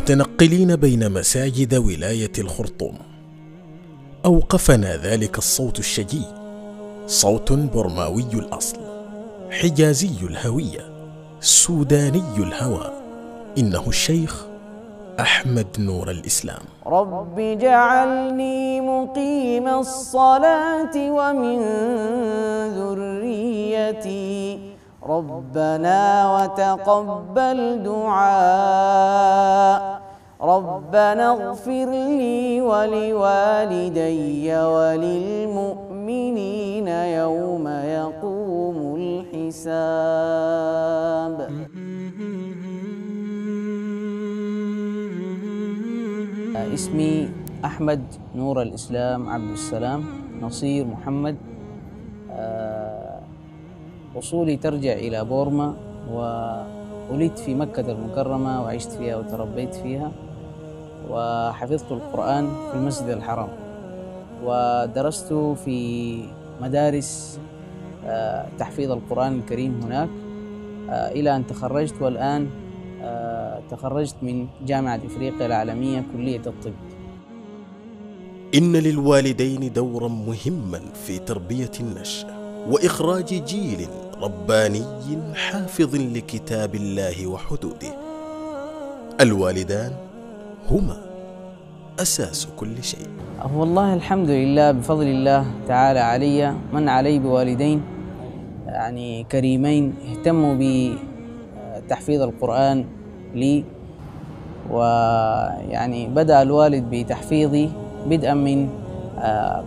متنقلين بين مساجد ولاية الخرطوم، أوقفنا ذلك الصوت الشجي، صوت برماوي الأصل، حجازي الهوية، سوداني الهوى، إنه الشيخ أحمد نور الإسلام. رب اجعلني مقيم الصلاة ومن ذريتي، ربنا وتقبل دعاء، ربنا اغفر لي ولوالدي وللمؤمنين يوم يقوم الحساب. اسمي أحمد نور الإسلام عبد السلام نصير محمد. أصولي ترجع إلى بورما، وولدت في مكة المكرمة وعشت فيها وتربيت فيها، وحفظت القرآن في المسجد الحرام، ودرست في مدارس تحفيظ القرآن الكريم هناك إلى أن تخرجت، والآن تخرجت من جامعة إفريقيا العالمية كلية الطب. إن للوالدين دورا مهما في تربية النشء وإخراج جيل رباني حافظ لكتاب الله وحدوده. الوالدان هما أساس كل شيء. والله الحمد لله، بفضل الله تعالى علي، من علي بوالدين يعني كريمين اهتموا بتحفيظ القرآن لي، ويعني بدأ الوالد بتحفيظي بدءا من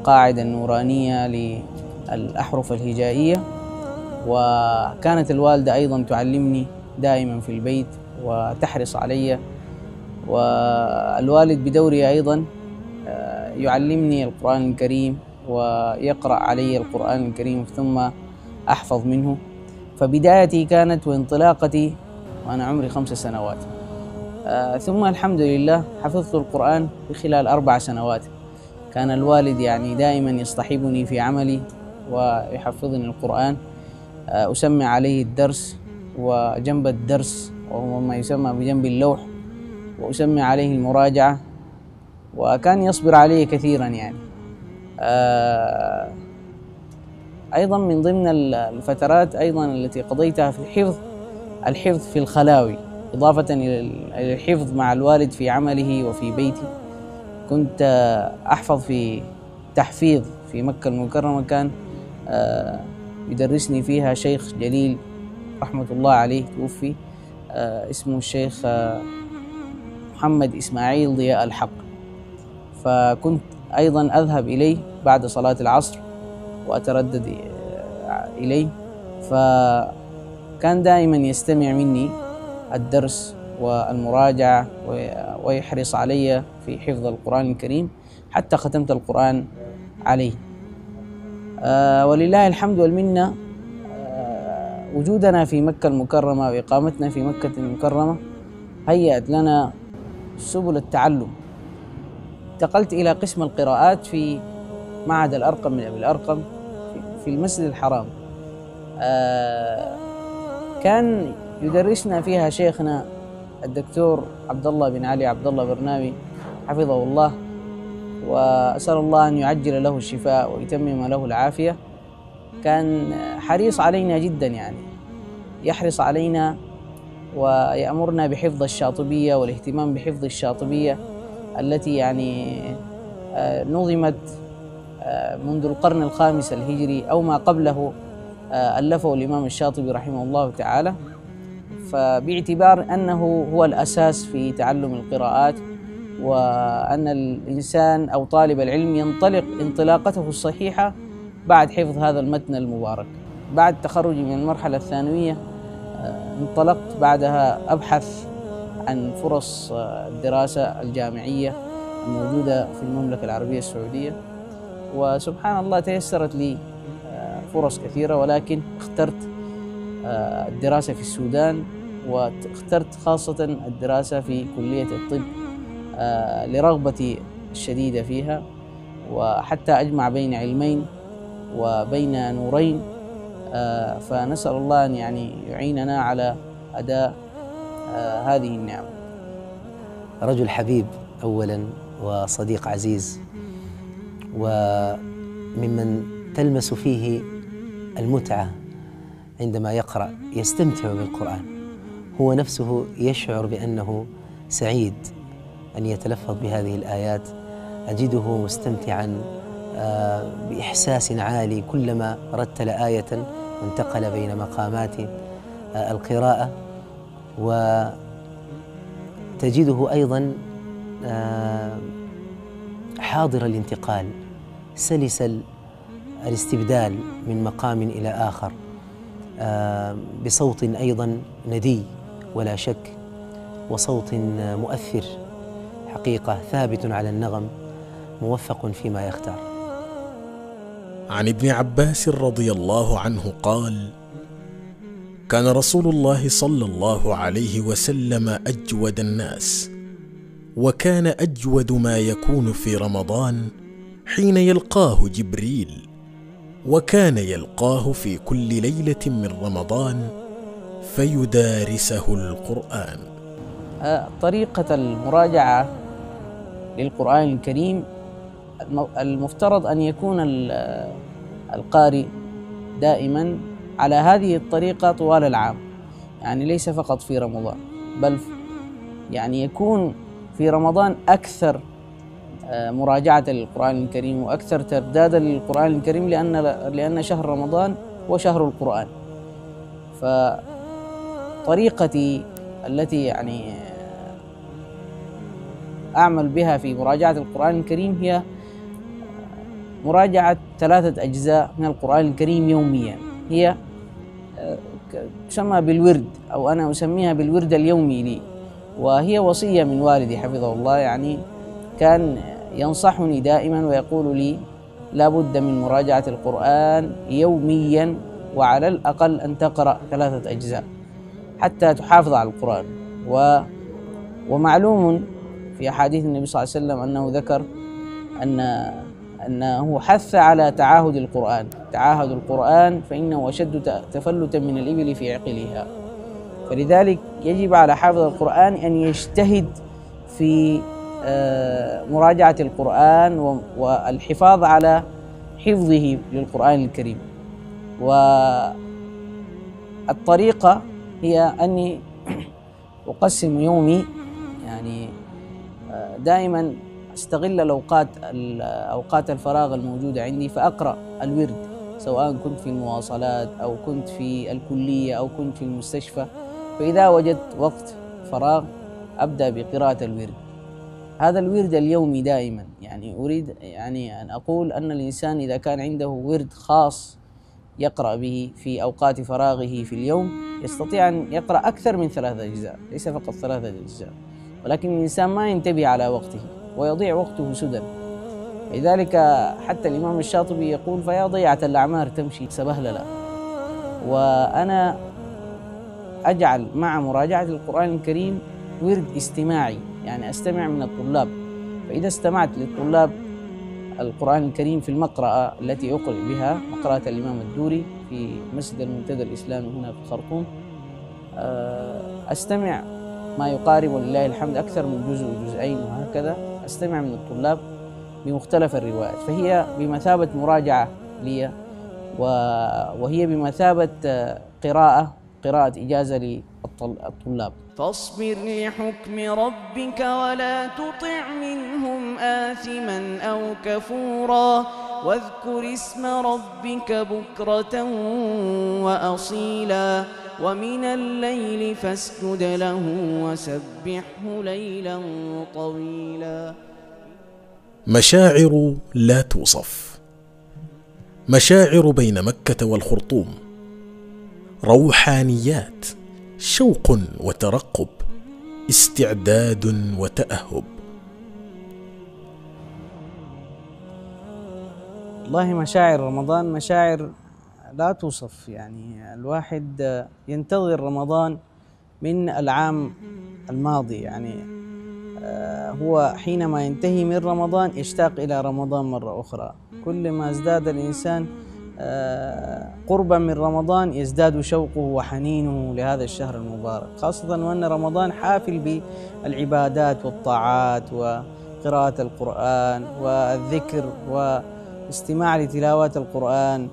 قاعدة نورانية للأحرف الهجائية، وكانت الوالدة أيضا تعلمني دائما في البيت وتحرص علي، والوالد بدوره أيضا يعلمني القرآن الكريم ويقرأ علي القرآن الكريم ثم أحفظ منه. فبدايتي كانت وانطلاقتي وأنا عمري 5 سنوات، ثم الحمد لله حفظت القرآن في خلال 4 سنوات. كان الوالد يعني دائما يصطحبني في عملي ويحفظني القرآن، أسمع عليه الدرس، وجنب الدرس وهو ما يسمى بجنب اللوح وأسمع عليه المراجعة، وكان يصبر علي كثيرا يعني. أيضا من ضمن الفترات أيضا التي قضيتها في الحفظ في الخلاوي، إضافة إلى الحفظ مع الوالد في عمله وفي بيتي. كنت أحفظ في تحفيظ في مكة المكرمة، كان يدرسني فيها شيخ جليل رحمة الله عليه توفي، اسمه الشيخ محمد إسماعيل ضياء الحق. فكنت أيضا أذهب إليه بعد صلاة العصر وأتردد إليه، فكان دائما يستمع مني الدرس والمراجعة ويحرص علي في حفظ القرآن الكريم حتى ختمت القرآن عليه. ولله الحمد والمنة، وجودنا في مكة المكرمة وإقامتنا في مكة المكرمة هيأت لنا سبل التعلم. انتقلت إلى قسم القراءات في معهد الأرقم من أبي الأرقم في المسجد الحرام. كان يدرسنا فيها شيخنا الدكتور عبد الله بن علي عبد الله برناوي حفظه الله، وأسأل الله أن يعجل له الشفاء ويتمم له العافية. كان حريص علينا جدا، يعني يحرص علينا ويأمرنا بحفظ الشاطبية والاهتمام بحفظ الشاطبية التي يعني نظمت منذ القرن الخامس الهجري أو ما قبله، ألفه الإمام الشاطبي رحمه الله تعالى. فباعتبار أنه هو الأساس في تعلم القراءات، وأن الإنسان أو طالب العلم ينطلق انطلاقته الصحيحة بعد حفظ هذا المتن المبارك. بعد تخرجي من المرحلة الثانوية انطلقت بعدها أبحث عن فرص الدراسة الجامعية الموجودة في المملكة العربية السعودية، وسبحان الله تيسرت لي فرص كثيرة، ولكن اخترت الدراسة في السودان، واخترت خاصة الدراسة في كلية الطب لرغبتي الشديدة فيها، وحتى أجمع بين علمين وبين نورين. فنسأل الله أن يعني يعيننا على أداء هذه النعمة. رجل حبيب أولا وصديق عزيز، وممن تلمس فيه المتعة عندما يقرأ، يستمتع بالقرآن، هو نفسه يشعر بأنه سعيد أن يتلفظ بهذه الآيات. أجده مستمتعا بإحساس عالي كلما رتل آية وانتقل بين مقامات القراءة، وتجده أيضا حاضر الانتقال، سلس الاستبدال من مقام إلى آخر، بصوت أيضا ندي ولا شك، وصوت مؤثر حقيقة، ثابت على النغم، موفق فيما يختار. عن ابن عباس رضي الله عنه قال: كان رسول الله صلى الله عليه وسلم أجود الناس، وكان أجود ما يكون في رمضان حين يلقاه جبريل، وكان يلقاه في كل ليلة من رمضان فيدارسه القرآن. طريقة المراجعة للقرآن الكريم المفترض أن يكون القارئ دائما على هذه الطريقة طوال العام، يعني ليس فقط في رمضان، بل يعني يكون في رمضان أكثر مراجعة للقرآن الكريم وأكثر تردادا للقرآن الكريم، لأن شهر رمضان هو شهر القرآن. فطريقتي التي يعني أعمل بها في مراجعة القرآن الكريم هي مراجعة 3 أجزاء من القرآن الكريم يوميا، هي تسمى بالورد، أو أنا أسميها بالورد اليومي لي، وهي وصية من والدي حفظه الله. يعني كان ينصحني دائما ويقول لي لا بد من مراجعة القرآن يوميا، وعلى الأقل أن تقرأ 3 أجزاء حتى تحافظ على القرآن. ومعلوم في أحاديث النبي صلى الله عليه وسلم أنه ذكر أنه حث على تعاهد القرآن، تعاهد القرآن فإنه أشد تفلتا من الإبل في عقلها. فلذلك يجب على حافظ القرآن أن يجتهد في مراجعة القرآن والحفاظ على حفظه للقرآن الكريم. والطريقة هي أني أقسم يومي، يعني دائما استغل أوقات الفراغ الموجودة عندي فأقرأ الورد، سواء كنت في المواصلات أو كنت في الكلية أو كنت في المستشفى. فإذا وجدت وقت فراغ أبدأ بقراءة الورد، هذا الورد اليومي دائما. يعني أريد يعني أن أقول أن الإنسان إذا كان عنده ورد خاص يقرأ به في أوقات فراغه في اليوم يستطيع أن يقرأ أكثر من 3 أجزاء، ليس فقط 3 أجزاء، ولكن الإنسان ما ينتبه على وقته ويضيع وقته سدى. لذلك حتى الإمام الشاطبي يقول: فيا ضيعة الأعمار تمشي سبهللا. وأنا أجعل مع مراجعة القرآن الكريم ورد استماعي، يعني أستمع من الطلاب. فإذا استمعت للطلاب القرآن الكريم في المقرأة التي أقرأ بها، مقرأة الإمام الدوري في مسجد المنتدى الإسلامي هنا في الخرطوم، أستمع ما يقارب ولله الحمد أكثر من جزء وجزئين، وهكذا أستمع من الطلاب بمختلف الروايات، فهي بمثابة مراجعة لي، وهي بمثابة قراءة إجازة للطلاب. فاصبر لحكم ربك ولا تطع منهم آثما أو كفورا، واذكر اسم ربك بكرة وأصيلا، ومن الليل فاسجد له وسبحه ليلا طويلا. مشاعر لا توصف، مشاعر بين مكة والخرطوم، روحانيات، شوق وترقب، استعداد وتأهب. والله مشاعر رمضان مشاعر لا توصف، يعني الواحد ينتظر رمضان من العام الماضي، يعني هو حينما ينتهي من رمضان يشتاق إلى رمضان مرة أخرى. كل ما ازداد الإنسان قربا من رمضان يزداد شوقه وحنينه لهذا الشهر المبارك، خاصة وأن رمضان حافل بالعبادات والطاعات وقراءة القرآن والذكر واستماع لتلاوات القرآن.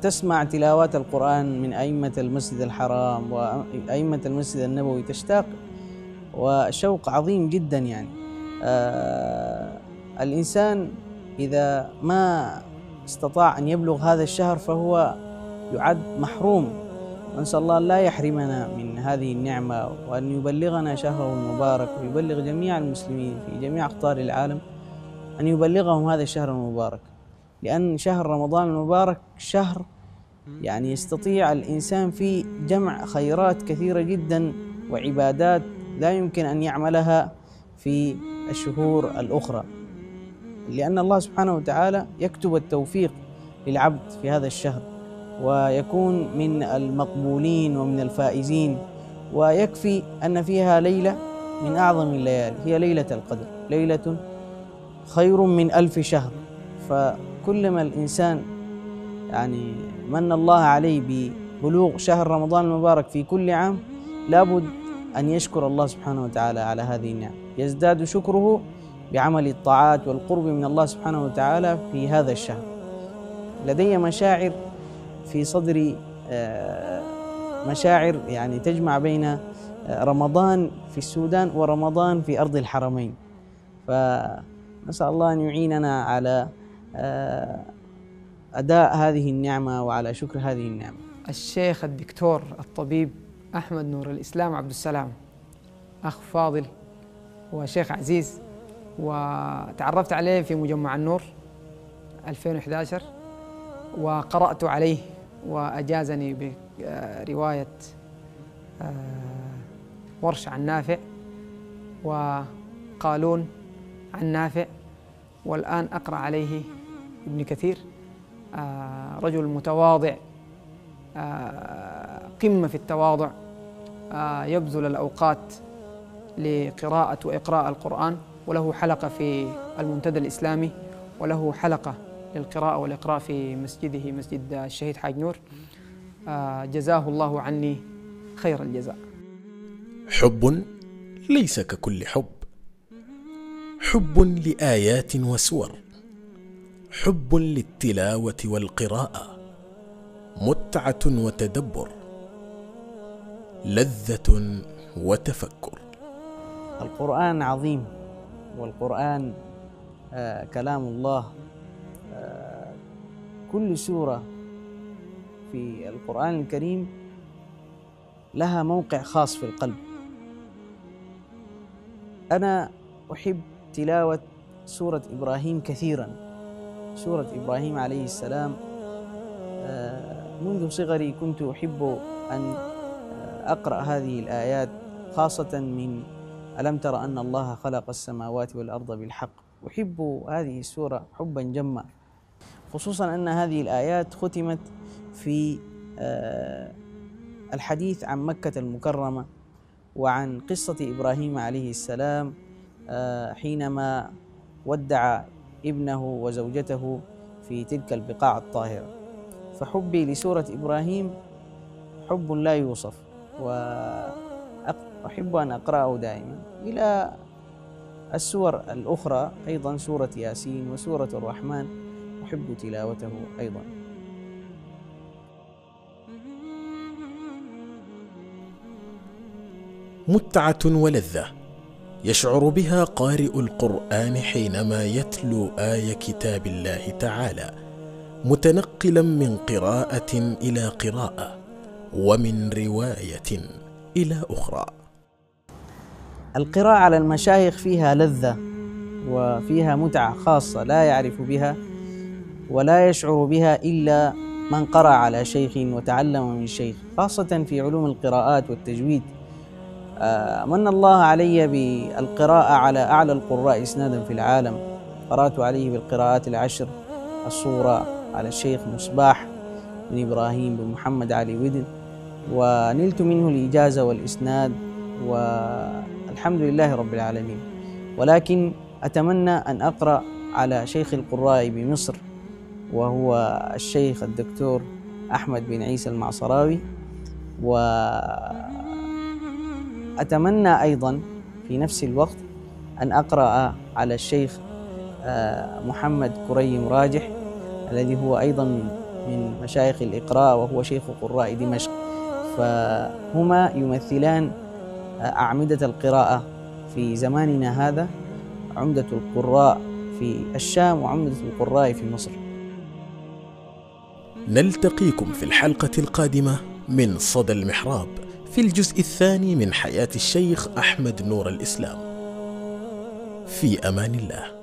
تسمع تلاوات القرآن من أئمة المسجد الحرام وأئمة المسجد النبوي، تشتاق وشوق عظيم جدا. يعني الإنسان إذا ما استطاع أن يبلغ هذا الشهر فهو يعد محروم. نسأل الله لا يحرمنا من هذه النعمة، وأن يبلغنا شهره المبارك، ويبلغ جميع المسلمين في جميع أقطار العالم، أن يبلغهم هذا الشهر المبارك. لأن شهر رمضان المبارك شهر يعني يستطيع الإنسان فيه جمع خيرات كثيرة جدا وعبادات لا يمكن أن يعملها في الشهور الأخرى، لأن الله سبحانه وتعالى يكتب التوفيق للعبد في هذا الشهر ويكون من المقبولين ومن الفائزين. ويكفي أن فيها ليلة من أعظم الليالي، هي ليلة القدر، ليلة خير من 1000 شهر. فكلما الإنسان يعني من الله عليه ببلوغ شهر رمضان المبارك في كل عام، لابد أن يشكر الله سبحانه وتعالى على هذه النعمة، يزداد شكره بعمل الطاعات والقرب من الله سبحانه وتعالى في هذا الشهر. لدي مشاعر في صدري، مشاعر يعني تجمع بين رمضان في السودان ورمضان في أرض الحرمين، فنسأل الله أن يعيننا على أداء هذه النعمة وعلى شكر هذه النعمة. الشيخ الدكتور الطبيب أحمد نور الإسلام عبد السلام، أخ فاضل وشيخ عزيز، وتعرفت عليه في مجمع النور 2011 وقرأت عليه وأجازني برواية ورش عن نافع وقالون عن نافع، والآن أقرأ عليه ابن كثير، رجل متواضع قمة في التواضع، يبذل الأوقات لقراءة وإقراء القرآن، وله حلقة في المنتدى الإسلامي، وله حلقة للقراءة والإقراء في مسجده مسجد الشهيد حاج نور. جزاه الله عني خير الجزاء. حب ليس ككل حب، حب لآيات وسور، حب للتلاوة والقراءة، متعة وتدبر، لذة وتفكر. القرآن عظيم، والقرآن كلام الله. كل سورة في القرآن الكريم لها موقع خاص في القلب. أنا أحب تلاوة سورة إبراهيم كثيرا. سورة إبراهيم عليه السلام منذ صغري كنت أحب أن أقرأ هذه الآيات، خاصة من ألم تر أن الله خلق السماوات والأرض بالحق. أحب هذه السورة حبا جما، خصوصا أن هذه الآيات ختمت في الحديث عن مكة المكرمة وعن قصة إبراهيم عليه السلام حينما ودع ابنه وزوجته في تلك البقاع الطاهرة. فحبي لسورة إبراهيم حب لا يوصف، وأحب أن أقرأه دائما. إلى السور الأخرى أيضا سورة ياسين وسورة الرحمن أحب تلاوته أيضا. متعة ولذة يشعر بها قارئ القرآن حينما يتلو آية كتاب الله تعالى، متنقلا من قراءة إلى قراءة ومن رواية إلى أخرى. القراءة على المشايخ فيها لذة وفيها متعة خاصة لا يعرف بها ولا يشعر بها إلا من قرأ على شيخ وتعلم من شيخ، خاصة في علوم القراءات والتجويد. من الله علي بالقراءة على أعلى القراء إسنادا في العالم. قرأت عليه بالقراءات العشر الصورة على الشيخ مصباح بن إبراهيم بن محمد علي ودن، ونلت منه الإجازة والإسناد والحمد لله رب العالمين. ولكن أتمنى أن أقرأ على شيخ القراء بمصر وهو الشيخ الدكتور أحمد بن عيسى المعصراوي. وأتمنى أيضا في نفس الوقت أن أقرأ على الشيخ محمد كريم راجح الذي هو أيضا من مشايخ الإقراء وهو شيخ قراء دمشق، فهما يمثلان أعمدة القراءة في زماننا هذا، عمدة القراء في الشام وعمدة القراء في مصر. نلتقيكم في الحلقة القادمة من صدى المحراب في الجزء الثاني من حياة الشيخ أحمد نور الإسلام. في أمان الله.